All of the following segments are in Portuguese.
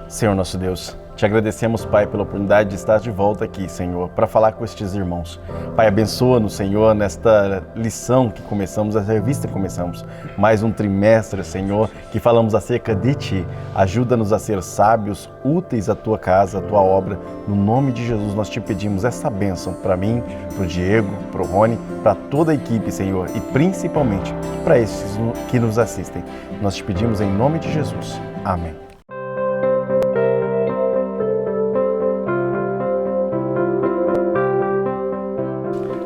Senhor nosso Deus, te agradecemos, Pai, pela oportunidade de estar de volta aqui, Senhor, para falar com estes irmãos. Pai, abençoa-nos, Senhor, nesta lição que começamos, essa revista que começamos, mais um trimestre, Senhor, que falamos acerca de Ti. Ajuda-nos a ser sábios, úteis à Tua casa, à Tua obra. No nome de Jesus, nós te pedimos essa bênção para mim, para o Diego, para o Rony, para toda a equipe, Senhor, e principalmente para esses que nos assistem. Nós te pedimos em nome de Jesus. Amém.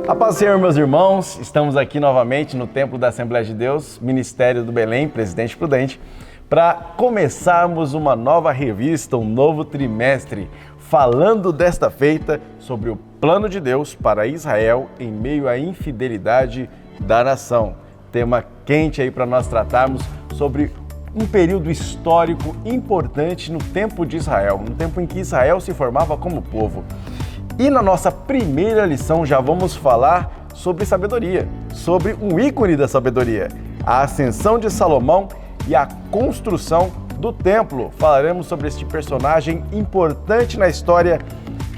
A paz do Senhor, meus irmãos, estamos aqui novamente no Templo da Assembleia de Deus, Ministério do Belém, Presidente Prudente, para começarmos uma nova revista, um novo trimestre, falando desta feita sobre o plano de Deus para Israel em meio à infidelidade da nação. Tema quente aí para nós tratarmos sobre um período histórico importante no tempo de Israel, no tempo em que Israel se formava como povo. E na nossa primeira lição já vamos falar sobre sabedoria, sobre um ícone da sabedoria, a ascensão de Salomão e a construção do templo. Falaremos sobre este personagem importante na história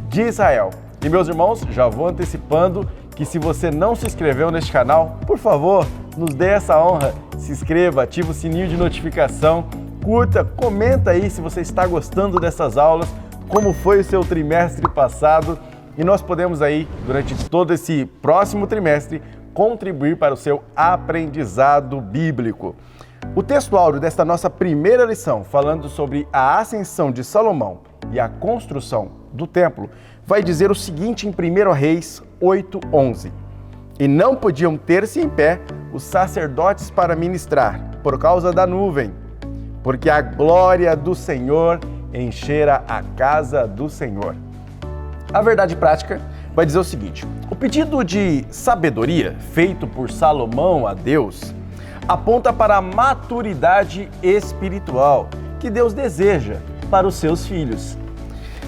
de Israel. E meus irmãos, já vou antecipando que se você não se inscreveu neste canal, por favor, nos dê essa honra, se inscreva, ative o sininho de notificação, curta, comenta aí se você está gostando dessas aulas, como foi o seu trimestre passado. E nós podemos aí, durante todo esse próximo trimestre, contribuir para o seu aprendizado bíblico. O texto áureo desta nossa primeira lição, falando sobre a ascensão de Salomão e a construção do templo, vai dizer o seguinte em 1 Reis 8:11. E não podiam ter-se em pé os sacerdotes para ministrar, por causa da nuvem, porque a glória do Senhor enchera a casa do Senhor. A verdade prática vai dizer o seguinte: o pedido de sabedoria feito por Salomão a Deus aponta para a maturidade espiritual que Deus deseja para os seus filhos.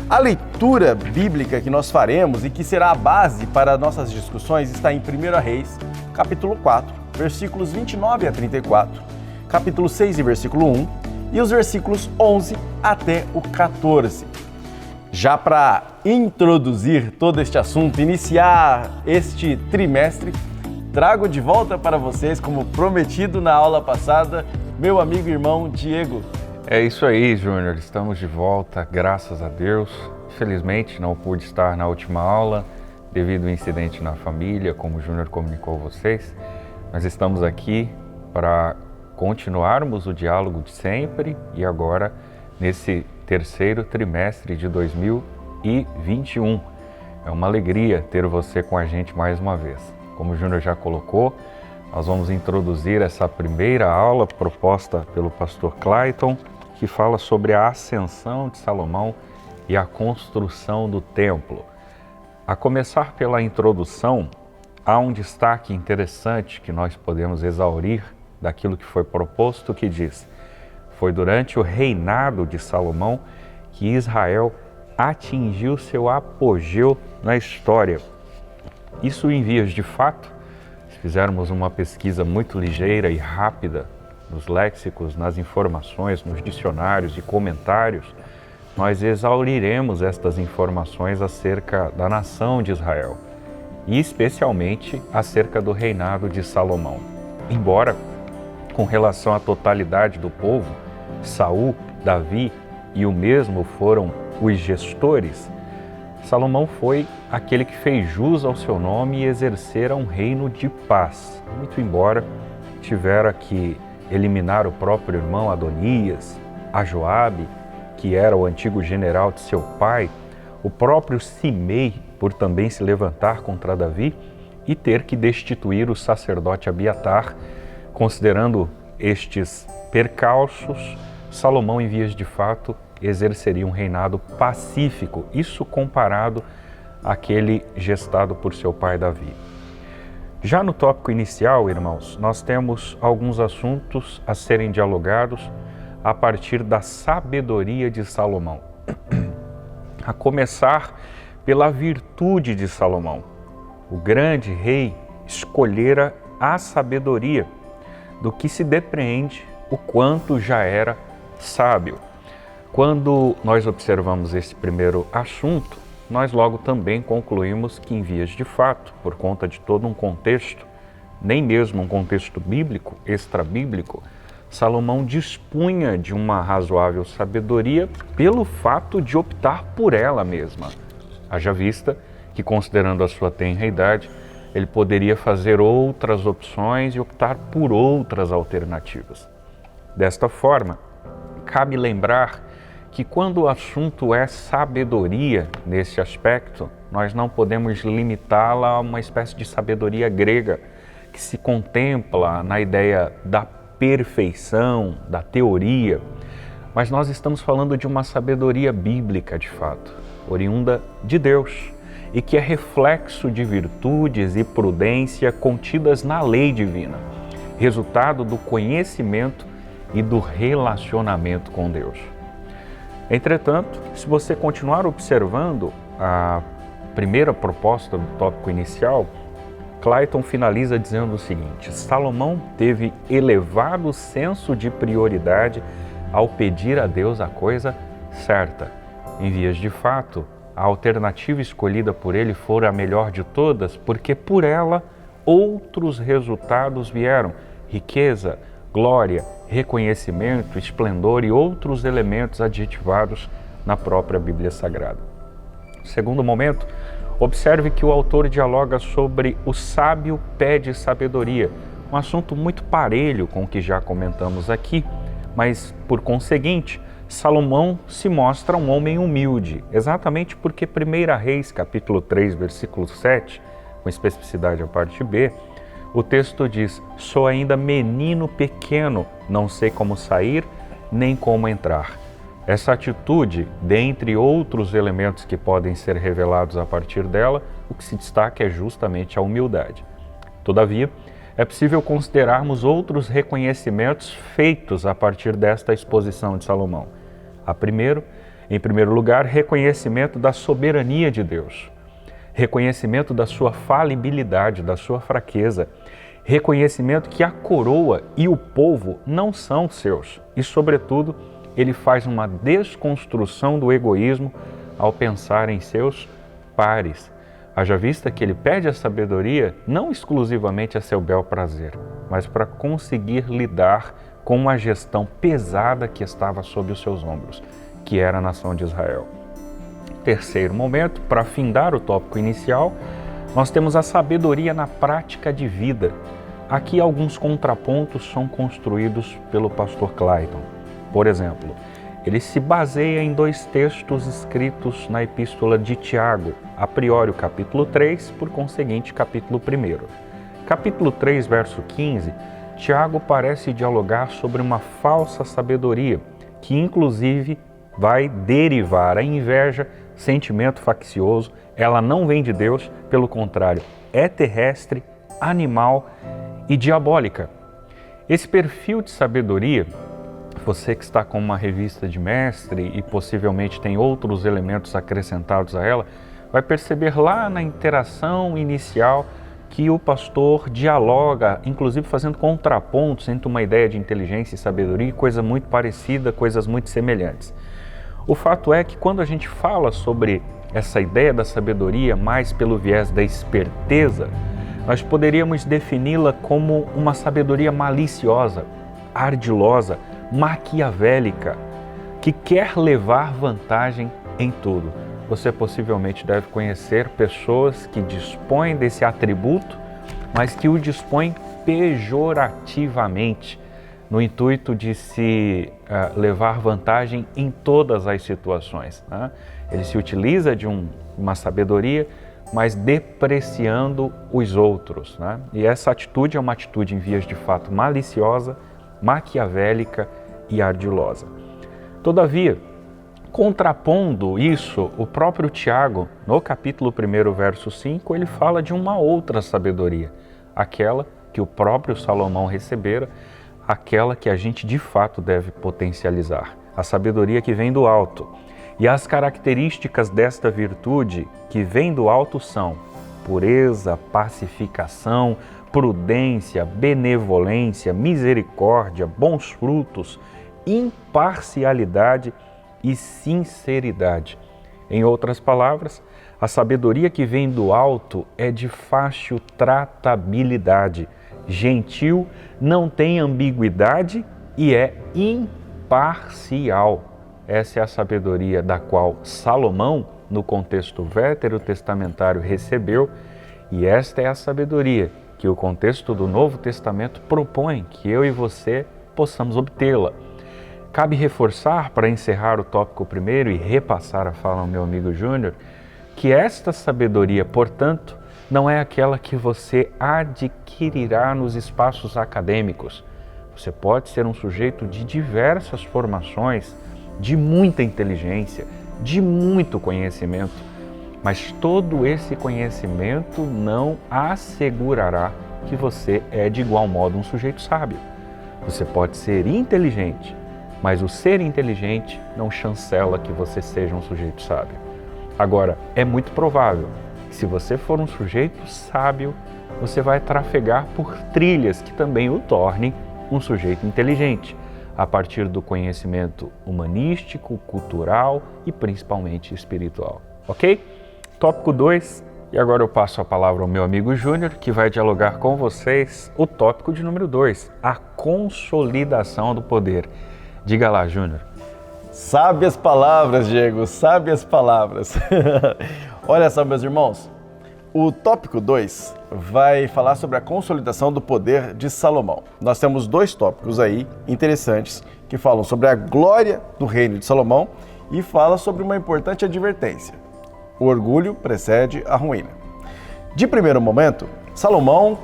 A leitura bíblica que nós faremos e que será a base para nossas discussões está em 1 Reis, capítulo 4, versículos 29 a 34, capítulo 6 e versículo 1 e os versículos 11 até o 14. Já para introduzir todo este assunto, iniciar este trimestre, trago de volta para vocês, como prometido na aula passada, meu amigo e irmão Diego. É isso aí, Júnior. Estamos de volta, graças a Deus. Infelizmente, não pude estar na última aula devido ao incidente na família, como o Júnior comunicou a vocês. Mas estamos aqui para continuarmos o diálogo de sempre e agora nesse terceiro trimestre de 2021. É uma alegria ter você com a gente mais uma vez. Como o Júnior já colocou, nós vamos introduzir essa primeira aula proposta pelo pastor Clayton, que fala sobre a ascensão de Salomão e a construção do templo. A começar pela introdução, há um destaque interessante que nós podemos exaurir daquilo que foi proposto, que diz: foi durante o reinado de Salomão que Israel atingiu seu apogeu na história. Isso em vias de fato, se fizermos uma pesquisa muito ligeira e rápida nos léxicos, nas informações, nos dicionários e comentários, nós exauriremos estas informações acerca da nação de Israel e especialmente acerca do reinado de Salomão. Embora, com relação à totalidade do povo, Saul, Davi e o mesmo foram os gestores, Salomão foi aquele que fez jus ao seu nome e exercera um reino de paz. Muito embora tivera que eliminar o próprio irmão Adonias, a Joabe, que era o antigo general de seu pai, o próprio Simei, por também se levantar contra Davi, e ter que destituir o sacerdote Abiatar. Considerando estes percalços, Salomão, em vias de fato, exerceria um reinado pacífico, isso comparado àquele gestado por seu pai Davi. Já no tópico inicial, irmãos, nós temos alguns assuntos a serem dialogados a partir da sabedoria de Salomão. A começar pela virtude de Salomão. O grande rei escolhera a sabedoria, do que se depreende o quanto já era sábio. Quando nós observamos esse primeiro assunto, nós logo também concluímos que, em vias de fato, por conta de todo um contexto, nem mesmo um contexto bíblico, extra-bíblico, Salomão dispunha de uma razoável sabedoria pelo fato de optar por ela mesma. Haja vista que, considerando a sua tenra idade, ele poderia fazer outras opções e optar por outras alternativas. Desta forma, cabe lembrar que quando o assunto é sabedoria nesse aspecto, nós não podemos limitá-la a uma espécie de sabedoria grega que se contempla na ideia da perfeição, da teoria, mas nós estamos falando de uma sabedoria bíblica de fato, oriunda de Deus e que é reflexo de virtudes e prudência contidas na lei divina, resultado do conhecimento e do relacionamento com Deus. Entretanto, se você continuar observando a primeira proposta do tópico inicial, Clayton finaliza dizendo o seguinte: Salomão teve elevado senso de prioridade ao pedir a Deus a coisa certa. Em vias de fato, a alternativa escolhida por ele fora a melhor de todas, porque por ela outros resultados vieram: riqueza, glória, reconhecimento, esplendor e outros elementos adjetivados na própria Bíblia Sagrada. Segundo momento, observe que o autor dialoga sobre o sábio pede sabedoria, um assunto muito parelho com o que já comentamos aqui, mas, por conseguinte, Salomão se mostra um homem humilde, exatamente porque 1 Reis, capítulo 3, versículo 7, com especificidade a parte B, o texto diz: sou ainda menino pequeno, não sei como sair, nem como entrar. Essa atitude, dentre outros elementos que podem ser revelados a partir dela, o que se destaca é justamente a humildade. Todavia, é possível considerarmos outros reconhecimentos feitos a partir desta exposição de Salomão. Em primeiro lugar, reconhecimento da soberania de Deus, reconhecimento da sua falibilidade, da sua fraqueza, reconhecimento que a coroa e o povo não são seus e, sobretudo, ele faz uma desconstrução do egoísmo ao pensar em seus pares. Haja vista que ele pede a sabedoria não exclusivamente a seu bel prazer, mas para conseguir lidar com uma gestão pesada que estava sob os seus ombros, que era a nação de Israel. Terceiro momento, para findar o tópico inicial, nós temos a sabedoria na prática de vida. Aqui alguns contrapontos são construídos pelo pastor Clayton. Por exemplo, ele se baseia em dois textos escritos na epístola de Tiago, a priori o capítulo 3, por conseguinte capítulo 1. Capítulo 3, verso 15, Tiago parece dialogar sobre uma falsa sabedoria, que inclusive vai derivar a inveja, sentimento faccioso. Ela não vem de Deus, pelo contrário, é terrestre, animal e diabólica. Esse perfil de sabedoria, você que está com uma revista de mestre e possivelmente tem outros elementos acrescentados a ela, vai perceber lá na interação inicial que o pastor dialoga, inclusive fazendo contrapontos entre uma ideia de inteligência e sabedoria, coisa muito parecida, coisas muito semelhantes. O fato é que quando a gente fala sobre essa ideia da sabedoria mais pelo viés da esperteza, nós poderíamos defini-la como uma sabedoria maliciosa, ardilosa, maquiavélica, que quer levar vantagem em tudo. Você possivelmente deve conhecer pessoas que dispõem desse atributo, mas que o dispõem pejorativamente, no intuito de se levar vantagem em todas as situações. Né? Ele se utiliza de uma sabedoria, mas depreciando os outros. Né? E essa atitude é uma atitude em vias de fato maliciosa, maquiavélica e ardilosa. Todavia, contrapondo isso, o próprio Tiago, no capítulo 1, verso 5, ele fala de uma outra sabedoria, aquela que o próprio Salomão recebera, aquela que a gente de fato deve potencializar, a sabedoria que vem do alto. E as características desta virtude que vem do alto são pureza, pacificação, prudência, benevolência, misericórdia, bons frutos, imparcialidade e sinceridade. Em outras palavras, a sabedoria que vem do alto é de fácil tratabilidade, gentil, não tem ambiguidade e é imparcial. Essa é a sabedoria da qual Salomão, no contexto veterotestamentário, recebeu, e esta é a sabedoria que o contexto do Novo Testamento propõe que eu e você possamos obtê-la. Cabe reforçar, para encerrar o tópico primeiro e repassar a fala ao meu amigo Júnior, que esta sabedoria, portanto, não é aquela que você adquirirá nos espaços acadêmicos. Você pode ser um sujeito de diversas formações, de muita inteligência, de muito conhecimento, mas todo esse conhecimento não assegurará que você é de igual modo um sujeito sábio. Você pode ser inteligente, mas o ser inteligente não chancela que você seja um sujeito sábio. Agora, é muito provável que se você for um sujeito sábio, você vai trafegar por trilhas que também o tornem um sujeito inteligente, a partir do conhecimento humanístico, cultural e principalmente espiritual. Ok? Tópico 2, e agora eu passo a palavra ao meu amigo Júnior, que vai dialogar com vocês o tópico de número 2, a consolidação do poder. Diga lá, Júnior. Sábias palavras, Diego, sábias palavras. Olha só, meus irmãos, o tópico 2 vai falar sobre a consolidação do poder de Salomão. Nós temos 2 tópicos aí interessantes que falam sobre a glória do reino de Salomão e fala sobre uma importante advertência. O orgulho precede a ruína. De primeiro momento, Salomão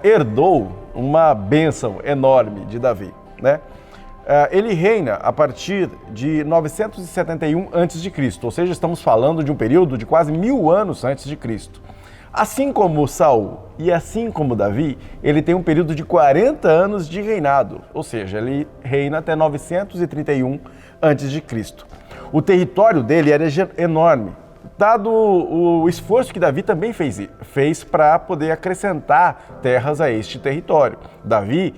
herdou uma bênção enorme de Davi, né? Ele reina a partir de 971 a.C., ou seja, estamos falando de um período de quase 1000 anos antes de Cristo. Assim como Saul e assim como Davi, ele tem um período de 40 anos de reinado, ou seja, ele reina até 931 a.C. O território dele era enorme, dado o esforço que Davi também fez para poder acrescentar terras a este território. Davi,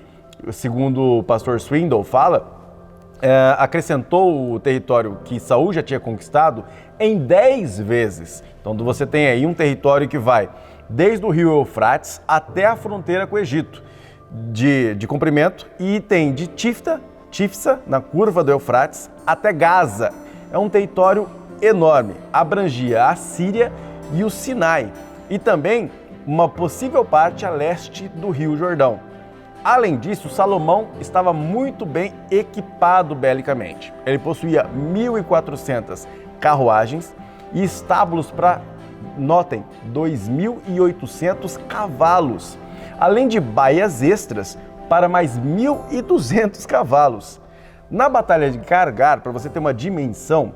segundo o pastor Swindoll fala, acrescentou o território que Saul já tinha conquistado em 10 vezes. Então você tem aí um território que vai desde o rio Eufrates até a fronteira com o Egito, de comprimento, e tem de Tifsa, na curva do Eufrates, até Gaza. É um território enorme, abrangia a Síria e o Sinai, e também uma possível parte a leste do rio Jordão. Além disso, Salomão estava muito bem equipado belicamente. Ele possuía 1.400 carruagens e estábulos para, notem, 2.800 cavalos, além de baias extras para mais 1.200 cavalos. Na Batalha de Kargar, para você ter uma dimensão,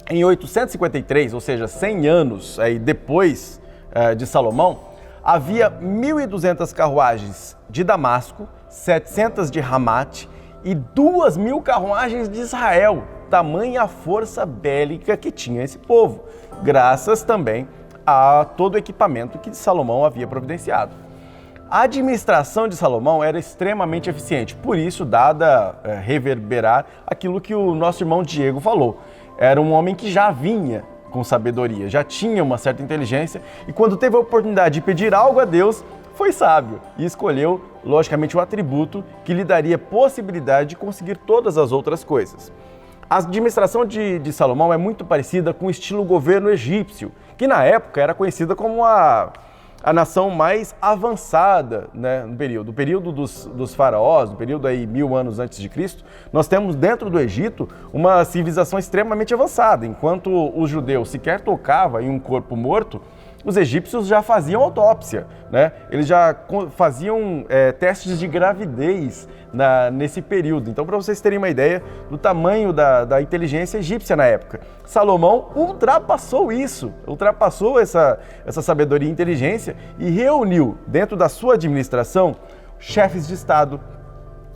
em 853, ou seja, 100 anos aí depois de Salomão, havia 1.200 carruagens de Damasco, 700 de Ramate e 2.000 carruagens de Israel, tamanha a força bélica que tinha esse povo, graças também a todo o equipamento que Salomão havia providenciado. A administração de Salomão era extremamente eficiente, por isso, dada reverberar aquilo que o nosso irmão Diego falou. Era um homem que já vinha com sabedoria, já tinha uma certa inteligência e quando teve a oportunidade de pedir algo a Deus, foi sábio e escolheu, logicamente, o atributo que lhe daria possibilidade de conseguir todas as outras coisas. A administração de Salomão é muito parecida com o estilo governo egípcio, que na época era conhecida como a nação mais avançada, né, no período dos faraós, no período aí 1000 anos antes de Cristo. Nós temos dentro do Egito uma civilização extremamente avançada. Enquanto os judeus sequer tocavam em um corpo morto, os egípcios já faziam autópsia, né? Eles já faziam testes de gravidez nesse período. Então, para vocês terem uma ideia do tamanho da inteligência egípcia na época, Salomão ultrapassou isso, ultrapassou essa sabedoria e inteligência e reuniu dentro da sua administração chefes de Estado,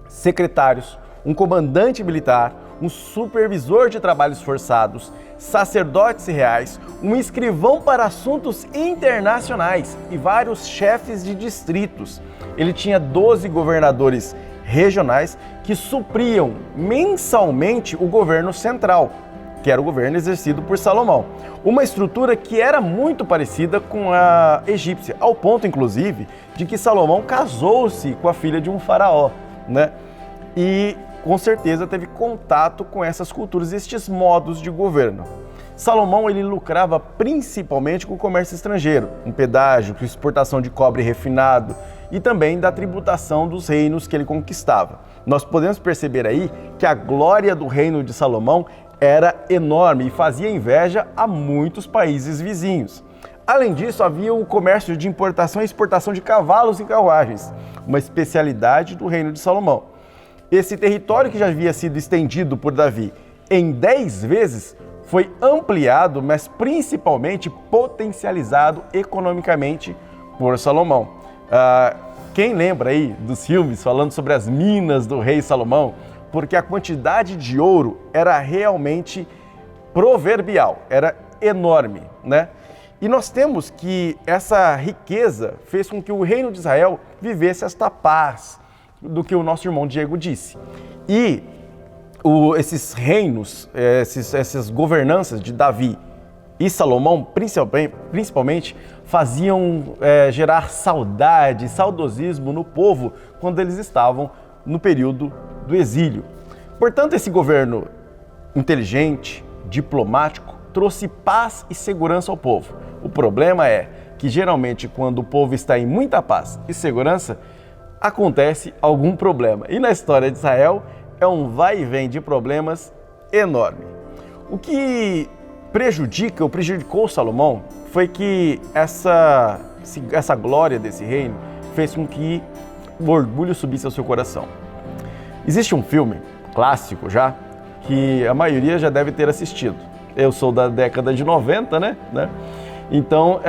secretários, um comandante militar, um supervisor de trabalhos forçados, sacerdotes reais, um escrivão para assuntos internacionais e vários chefes de distritos. Ele tinha 12 governadores regionais que supriam mensalmente o governo central, que era o governo exercido por Salomão. Uma estrutura que era muito parecida com a egípcia, ao ponto, inclusive, de que Salomão casou-se com a filha de um faraó, né? E, com certeza, teve contato com essas culturas, estes modos de governo. Salomão, ele lucrava principalmente com o comércio estrangeiro, um pedágio, com exportação de cobre refinado e também da tributação dos reinos que ele conquistava. Nós podemos perceber aí que a glória do reino de Salomão era enorme e fazia inveja a muitos países vizinhos. Além disso, havia o comércio de importação e exportação de cavalos e carruagens, uma especialidade do reino de Salomão. Esse território que já havia sido estendido por Davi em 10 vezes foi ampliado, mas principalmente potencializado economicamente por Salomão. Quem lembra aí dos filmes falando sobre as minas do rei Salomão? Porque a quantidade de ouro era realmente proverbial, era enorme, né? E nós temos que essa riqueza fez com que o reino de Israel vivesse esta paz, do que o nosso irmão Diego disse. E esses reinos, essas governanças de Davi e Salomão, principalmente, faziam gerar saudade, saudosismo no povo quando eles estavam no período do exílio. Portanto, esse governo inteligente, diplomático, trouxe paz e segurança ao povo. O problema é que, geralmente, quando o povo está em muita paz e segurança, acontece algum problema. E na história de Israel, é um vai e vem de problemas enorme. O que prejudicou Salomão foi que essa glória desse reino fez com que o orgulho subisse ao seu coração. Existe um filme clássico já, que a maioria já deve ter assistido. Eu sou da década de 90, né? Então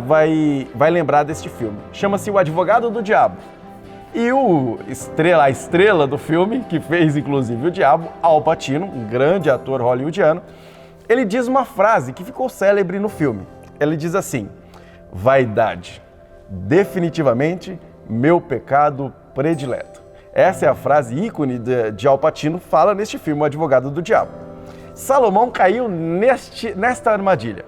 vai lembrar deste filme. Chama-se O Advogado do Diabo. E a estrela do filme, que fez inclusive o Diabo, Al Pacino, um grande ator hollywoodiano, ele diz uma frase que ficou célebre no filme. Ele diz assim: vaidade, definitivamente meu pecado predileto. Essa é a frase ícone de Al Pacino, fala neste filme, O Advogado do Diabo. Salomão caiu nesta armadilha,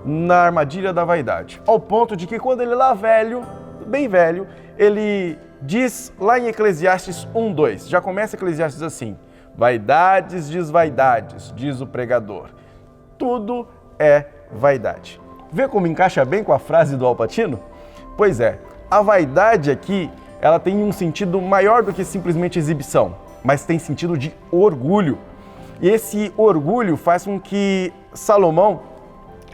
na armadilha da vaidade, ao ponto de que quando ele lá velho, bem velho, ele diz lá em Eclesiastes 1:2, já começa Eclesiastes assim: vaidades, desvaidades, diz o pregador, tudo é vaidade. Vê como encaixa bem com a frase do Al Pacino? Pois é, a vaidade aqui, ela tem um sentido maior do que simplesmente exibição, mas tem sentido de orgulho. E esse orgulho faz com que Salomão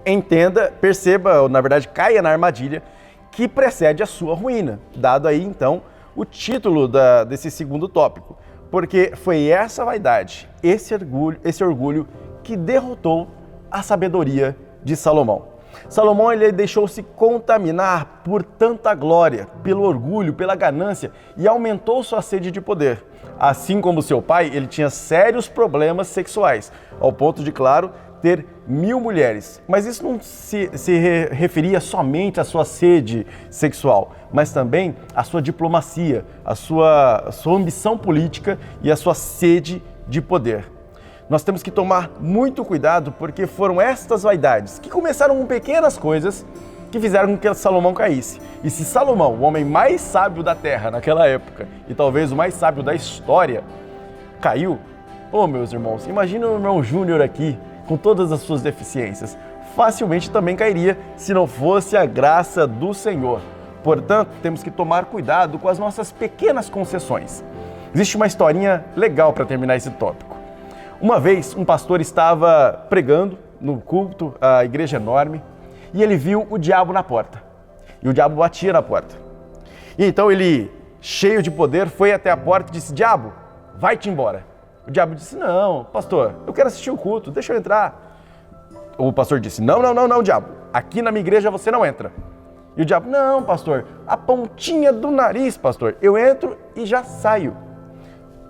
entenda, perceba, ou na verdade caia na armadilha que precede a sua ruína, dado aí então o título desse segundo tópico, porque foi essa vaidade, esse orgulho que derrotou a sabedoria de Salomão. Salomão, ele deixou-se contaminar por tanta glória, pelo orgulho, pela ganância, e aumentou sua sede de poder. Assim como seu pai, ele tinha sérios problemas sexuais, ao ponto de, claro, ter 1000 mulheres. Mas isso não se referia somente à sua sede sexual, mas também à sua diplomacia, à sua ambição política e à sua sede de poder. Nós temos que tomar muito cuidado, porque foram estas vaidades que começaram com pequenas coisas que fizeram com que Salomão caísse. E se Salomão, o homem mais sábio da terra naquela época, e talvez o mais sábio da história, caiu, meus irmãos, imagina o irmão Júnior aqui, com todas as suas deficiências, facilmente também cairia se não fosse a graça do Senhor. Portanto, temos que tomar cuidado com as nossas pequenas concessões. Existe uma historinha legal para terminar esse tópico. Uma vez, um pastor estava pregando no culto, a igreja enorme, e ele viu o diabo na porta. E o diabo batia na porta. E então ele, cheio de poder, foi até a porta e disse: diabo, vai-te embora. O diabo disse: não, pastor, eu quero assistir o culto, deixa eu entrar. O pastor disse: não, diabo, aqui na minha igreja você não entra. E o diabo: não, pastor, a pontinha do nariz, pastor, eu entro e já saio.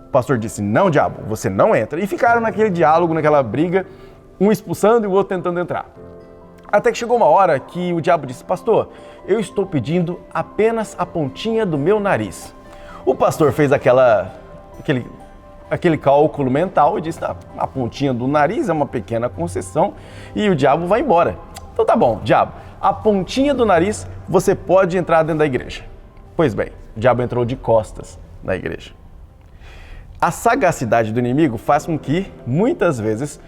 O pastor disse: não, diabo, você não entra. E ficaram naquele diálogo, naquela briga, um expulsando e o outro tentando entrar. Até que chegou uma hora que o diabo disse: pastor, eu estou pedindo apenas a pontinha do meu nariz. O pastor fez aquela aquele cálculo mental e diz, tá, a pontinha do nariz é uma pequena concessão e o diabo vai embora. Então tá bom, diabo, a pontinha do nariz você pode entrar dentro da igreja. Pois bem, o diabo entrou de costas na igreja. A sagacidade do inimigo faz com que, muitas vezes,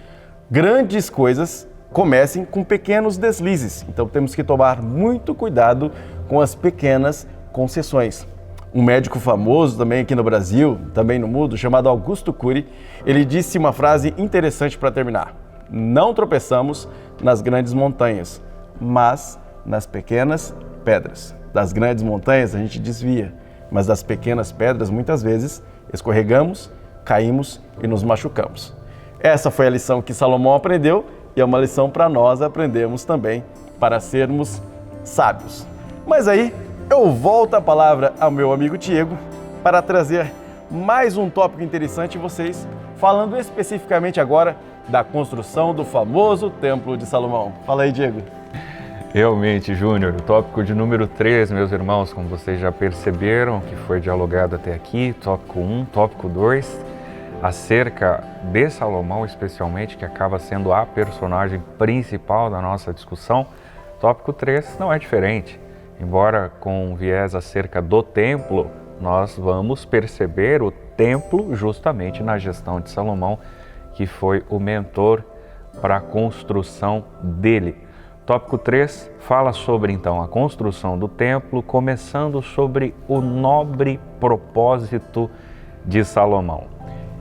grandes coisas comecem com pequenos deslizes. Então temos que tomar muito cuidado com as pequenas concessões. Um médico famoso também aqui no Brasil, também no mundo, chamado Augusto Cury, ele disse uma frase interessante para terminar. Não tropeçamos nas grandes montanhas, mas nas pequenas pedras. Das grandes montanhas a gente desvia, mas das pequenas pedras muitas vezes escorregamos, caímos e nos machucamos. Essa foi a lição que Salomão aprendeu e é uma lição para nós aprendermos também para sermos sábios. Mas aí eu volto a palavra ao meu amigo Diego para trazer mais um tópico interessante, vocês falando especificamente agora da construção do famoso Templo de Salomão. Fala aí, Diego. Realmente, Júnior, o tópico de número 3, meus irmãos, como vocês já perceberam, que foi dialogado até aqui, tópico 1, tópico 2, acerca de Salomão especialmente, que acaba sendo a personagem principal da nossa discussão. Tópico 3 não é diferente. Embora com um viés acerca do templo, nós vamos perceber o templo justamente na gestão de Salomão, que foi o mentor para a construção dele. Tópico 3 fala sobre, então, a construção do templo, começando sobre o nobre propósito de Salomão.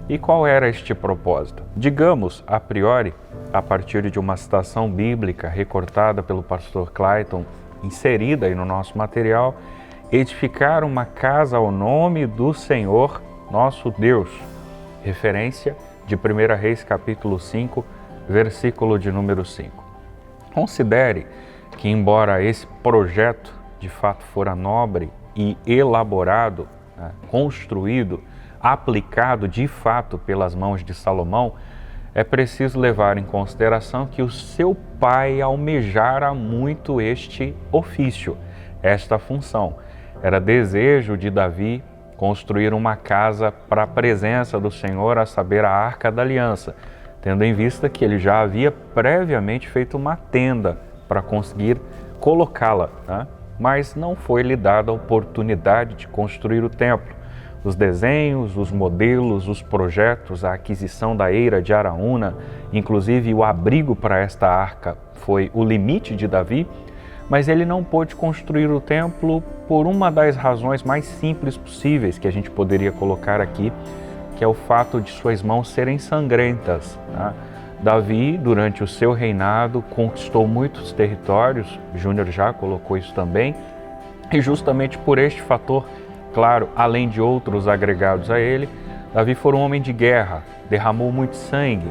E qual era este propósito? Digamos, a priori, a partir de uma citação bíblica recortada pelo pastor Clayton, inserida aí no nosso material, edificar uma casa ao nome do Senhor, nosso Deus. Referência de 1 Reis, capítulo 5, versículo de número 5. Considere que, embora esse projeto de fato fora nobre e elaborado, construído, aplicado de fato pelas mãos de Salomão, é preciso levar em consideração que o seu pai almejara muito este ofício, esta função. Era desejo de Davi construir uma casa para a presença do Senhor, a saber, a Arca da Aliança, tendo em vista que ele já havia previamente feito uma tenda para conseguir colocá-la, né? Mas não foi lhe dada a oportunidade de construir o templo. Os desenhos, os modelos, os projetos, a aquisição da eira de Araúna, inclusive o abrigo para esta arca foi o limite de Davi, mas ele não pôde construir o templo por uma das razões mais simples possíveis que a gente poderia colocar aqui, que é o fato de suas mãos serem sangrentas, né? Davi, durante o seu reinado, conquistou muitos territórios, Júnior já colocou isso também, e justamente por este fator, claro, além de outros agregados a ele, Davi foi um homem de guerra, derramou muito sangue.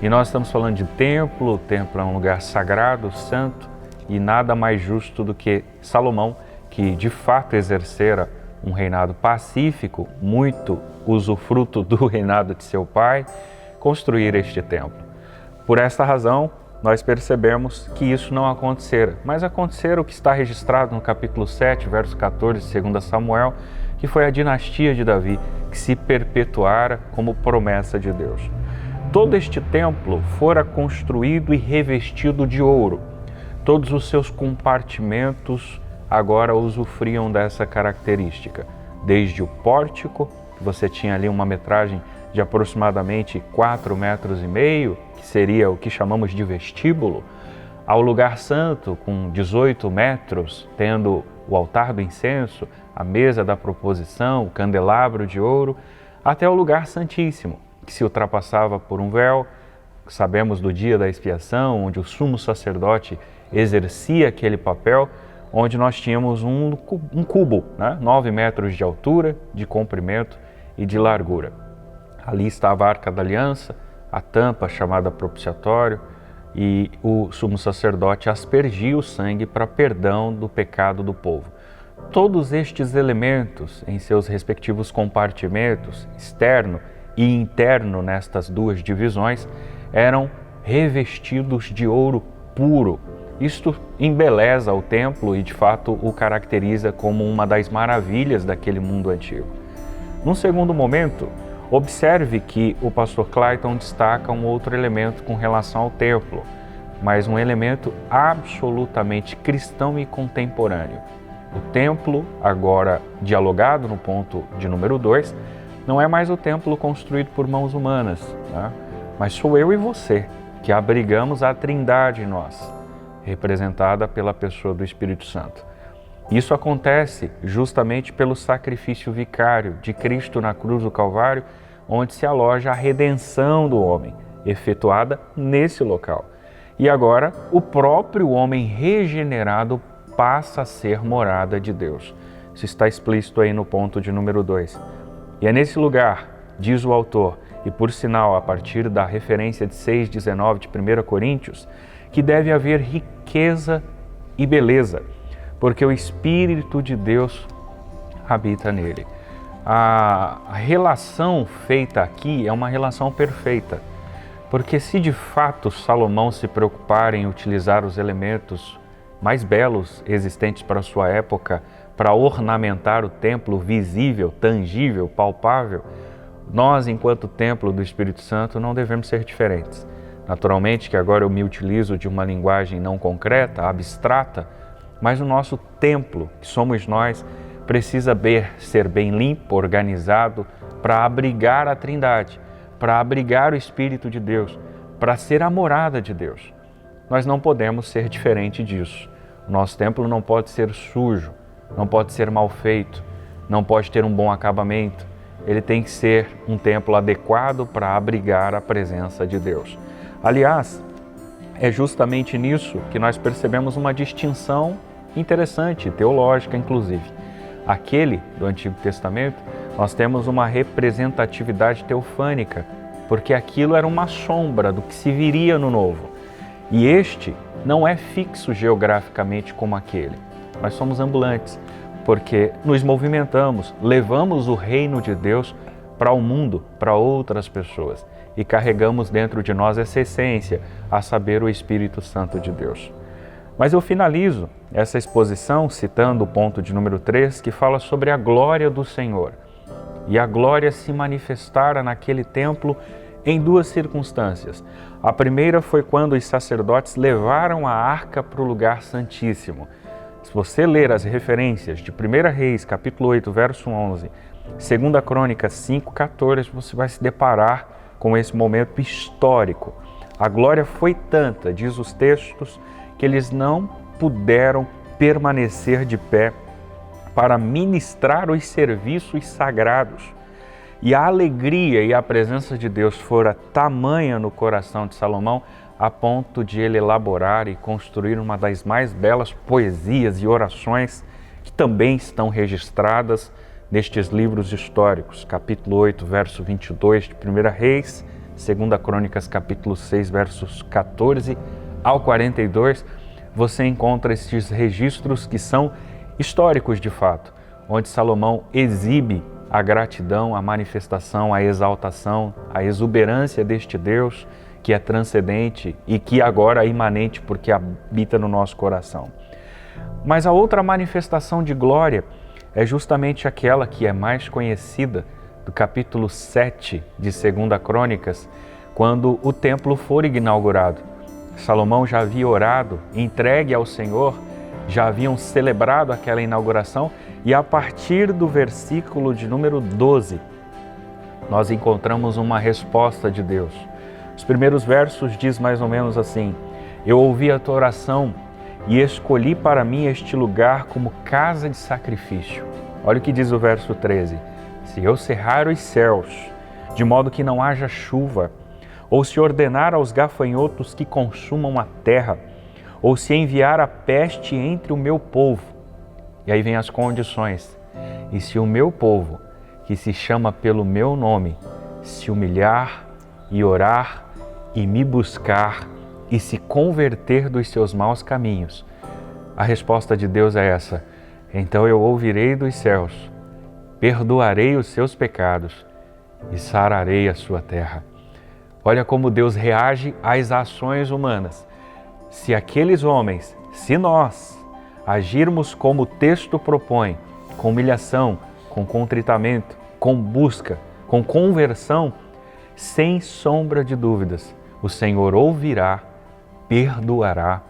E nós estamos falando de templo, o templo é um lugar sagrado, santo, e nada mais justo do que Salomão, que de fato exercera um reinado pacífico, muito usufruto do reinado de seu pai, construir este templo. Por esta razão, nós percebemos que isso não acontecera, mas acontecera o que está registrado no capítulo 7, verso 14 de 2 Samuel, que foi a dinastia de Davi, que se perpetuara como promessa de Deus. Todo este templo fora construído e revestido de ouro. Todos os seus compartimentos agora usufruíam dessa característica. Desde o pórtico, você tinha ali uma metragem de aproximadamente 4,5 metros, que seria o que chamamos de vestíbulo, ao lugar santo, com 18 metros, tendo o altar do incenso, a mesa da proposição, o candelabro de ouro, até o lugar santíssimo, que se ultrapassava por um véu. Sabemos do dia da expiação, onde o sumo sacerdote exercia aquele papel, onde nós tínhamos um cubo, 9 metros de altura, de comprimento e de largura. Ali estava a Arca da Aliança, a tampa chamada propiciatório, e o sumo sacerdote aspergia o sangue para perdão do pecado do povo. Todos estes elementos, em seus respectivos compartimentos, externo e interno nestas duas divisões, eram revestidos de ouro puro. Isto embeleza o templo e, de fato, o caracteriza como uma das maravilhas daquele mundo antigo. Num segundo momento, Observe que o pastor Clayton destaca um outro elemento com relação ao templo, mas um elemento absolutamente cristão e contemporâneo. O templo, agora dialogado no ponto de número 2, não é mais o templo construído por mãos humanas, né? Mas sou eu e você que abrigamos a Trindade em nós, representada pela pessoa do Espírito Santo. Isso acontece justamente pelo sacrifício vicário de Cristo na cruz do Calvário, onde se aloja a redenção do homem, efetuada nesse local. E agora, o próprio homem regenerado passa a ser morada de Deus. Isso está explícito aí no ponto de número 2. E é nesse lugar, diz o autor, e por sinal, a partir da referência de 6,19 de 1 Coríntios, que deve haver riqueza e beleza, porque o Espírito de Deus habita nele. A relação feita aqui é uma relação perfeita, porque se de fato Salomão se preocupar em utilizar os elementos mais belos existentes para a sua época para ornamentar o templo visível, tangível, palpável, nós, enquanto templo do Espírito Santo, não devemos ser diferentes. Naturalmente que agora eu me utilizo de uma linguagem não concreta, abstrata, mas o nosso templo, que somos nós, precisa ser bem limpo, organizado, para abrigar a Trindade, para abrigar o Espírito de Deus, para ser a morada de Deus. Nós não podemos ser diferente disso. O nosso templo não pode ser sujo, não pode ser mal feito, não pode ter um bom acabamento. Ele tem que ser um templo adequado para abrigar a presença de Deus. Aliás, é justamente nisso que nós percebemos uma distinção interessante, teológica inclusive. Aquele do Antigo Testamento, nós temos uma representatividade teofânica, porque aquilo era uma sombra do que se viria no Novo. E este não é fixo geograficamente como aquele. Nós somos ambulantes, porque nos movimentamos, levamos o reino de Deus para o mundo, para outras pessoas, e carregamos dentro de nós essa essência, a saber, o Espírito Santo de Deus. Mas eu finalizo essa exposição citando o ponto de número 3, que fala sobre a glória do Senhor. E a glória se manifestara naquele templo em duas circunstâncias. A primeira foi quando os sacerdotes levaram a arca para o lugar santíssimo. Se você ler as referências de 1 Reis, capítulo 8, verso 11, 2 Crônicas 5, 14, você vai se deparar com esse momento histórico. A glória foi tanta, diz os textos, que eles não puderam permanecer de pé para ministrar os serviços sagrados. E a alegria e a presença de Deus fora tamanha no coração de Salomão, a ponto de ele elaborar e construir uma das mais belas poesias e orações que também estão registradas nestes livros históricos, capítulo 8, verso 22 de 1 Reis, 2 Crônicas, capítulo 6, versos 14 ao 42, você encontra estes registros que são históricos de fato, onde Salomão exibe a gratidão, a manifestação, a exaltação, a exuberância deste Deus que é transcendente e que agora é imanente porque habita no nosso coração. Mas a outra manifestação de glória é justamente aquela que é mais conhecida do capítulo 7 de 2 Crônicas, quando o templo for inaugurado. Salomão já havia orado, entregue ao Senhor, já haviam celebrado aquela inauguração e a partir do versículo de número 12, nós encontramos uma resposta de Deus. Os primeiros versos diz mais ou menos assim: eu ouvi a tua oração e escolhi para mim este lugar como casa de sacrifício. Olha o que diz o verso 13: se eu cerrar os céus, de modo que não haja chuva, ou se ordenar aos gafanhotos que consumam a terra, ou se enviar a peste entre o meu povo. E aí vem as condições. E se o meu povo, que se chama pelo meu nome, se humilhar e orar e me buscar e se converter dos seus maus caminhos. A resposta de Deus é essa: então eu ouvirei dos céus, perdoarei os seus pecados e sararei a sua terra. Olha como Deus reage às ações humanas. Se aqueles homens, se nós agirmos como o texto propõe, com humilhação, com contritamento, com busca, com conversão, sem sombra de dúvidas, o Senhor ouvirá, perdoará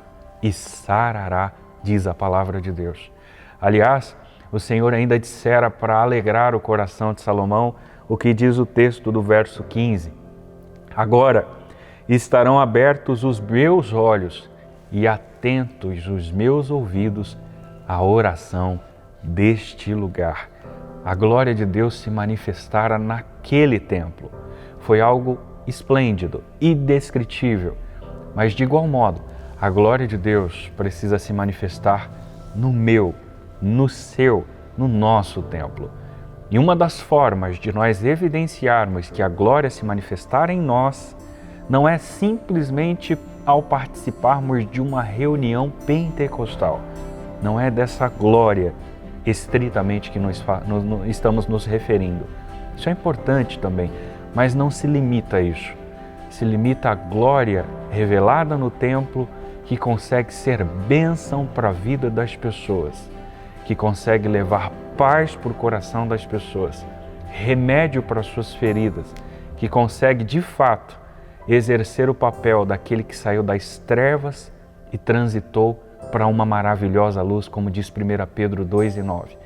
e sarará, diz a palavra de Deus. Aliás, o Senhor ainda dissera para alegrar o coração de Salomão o que diz o texto do verso 15. Agora estarão abertos os meus olhos e atentos os meus ouvidos à oração deste lugar. A glória de Deus se manifestara naquele templo. Foi algo esplêndido, indescritível. Mas de igual modo, a glória de Deus precisa se manifestar no meu, no seu, no nosso templo. E uma das formas de nós evidenciarmos que a glória se manifestar em nós não é simplesmente ao participarmos de uma reunião pentecostal. Não é dessa glória estritamente que nós estamos nos referindo. Isso é importante também, mas não se limita a isso. Se limita à glória revelada no templo, que consegue ser bênção para a vida das pessoas, que consegue levar paz para o coração das pessoas, remédio para as suas feridas, que consegue de fato exercer o papel daquele que saiu das trevas e transitou para uma maravilhosa luz, como diz 1 Pedro 2:9.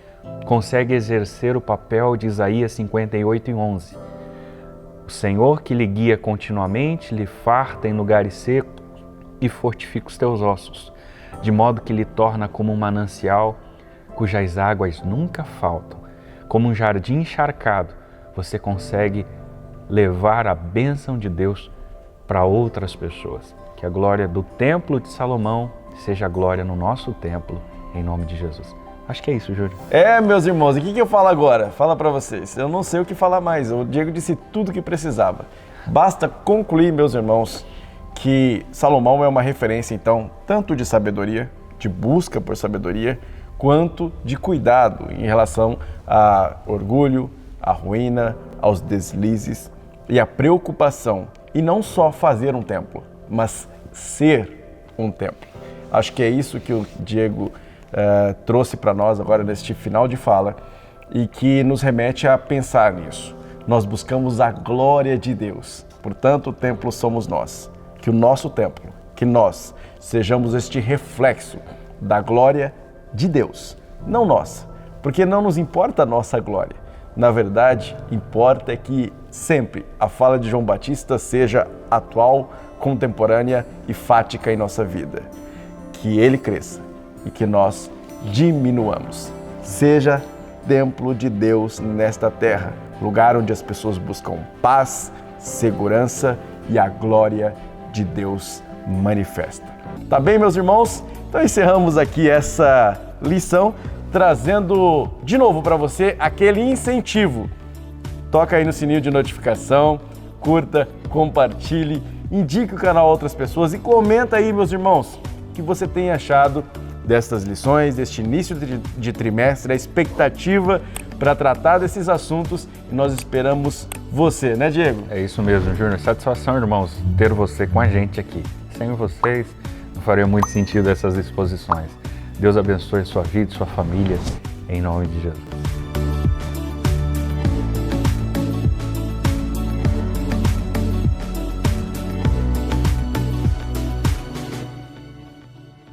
Consegue exercer o papel de Isaías 58:11. O Senhor que lhe guia continuamente, lhe farta em lugares secos e fortifica os teus ossos, de modo que lhe torna como um manancial cujas águas nunca faltam. Como um jardim encharcado, você consegue levar a bênção de Deus para outras pessoas. Que a glória do templo de Salomão seja a glória no nosso templo, em nome de Jesus. Acho que é isso, Júlio. Meus irmãos, e o que eu falo agora? Fala para vocês. Eu não sei o que falar mais. O Diego disse tudo o que precisava. Basta concluir, meus irmãos, que Salomão é uma referência, então, tanto de sabedoria, de busca por sabedoria, quanto de cuidado em relação a orgulho, à ruína, aos deslizes e à preocupação. E não só fazer um templo, mas ser um templo. Acho que é isso que o Diego trouxe para nós agora neste final de fala e que nos remete a pensar nisso. Nós buscamos a glória de Deus, portanto o templo somos nós. Que o nosso templo, que nós sejamos este reflexo da glória de Deus, não nossa, porque não nos importa a nossa glória. Na verdade, importa é que sempre a fala de João Batista seja atual, contemporânea e fática em nossa vida. Que ele cresça e que nós diminuamos. Seja templo de Deus nesta terra, lugar onde as pessoas buscam paz, segurança e a glória de Deus manifesta. Tá bem, meus irmãos? Então encerramos aqui essa lição, trazendo de novo para você aquele incentivo. Toca aí no sininho de notificação, curta, compartilhe, indique o canal a outras pessoas e comenta aí, meus irmãos, o que você tem achado destas lições, deste início de trimestre, a expectativa para tratar desses assuntos, e nós esperamos você, né, Diego? É isso mesmo, Júnior. Satisfação, irmãos, ter você com a gente aqui. Sem vocês, não faria muito sentido essas exposições. Deus abençoe sua vida e sua família, em nome de Jesus.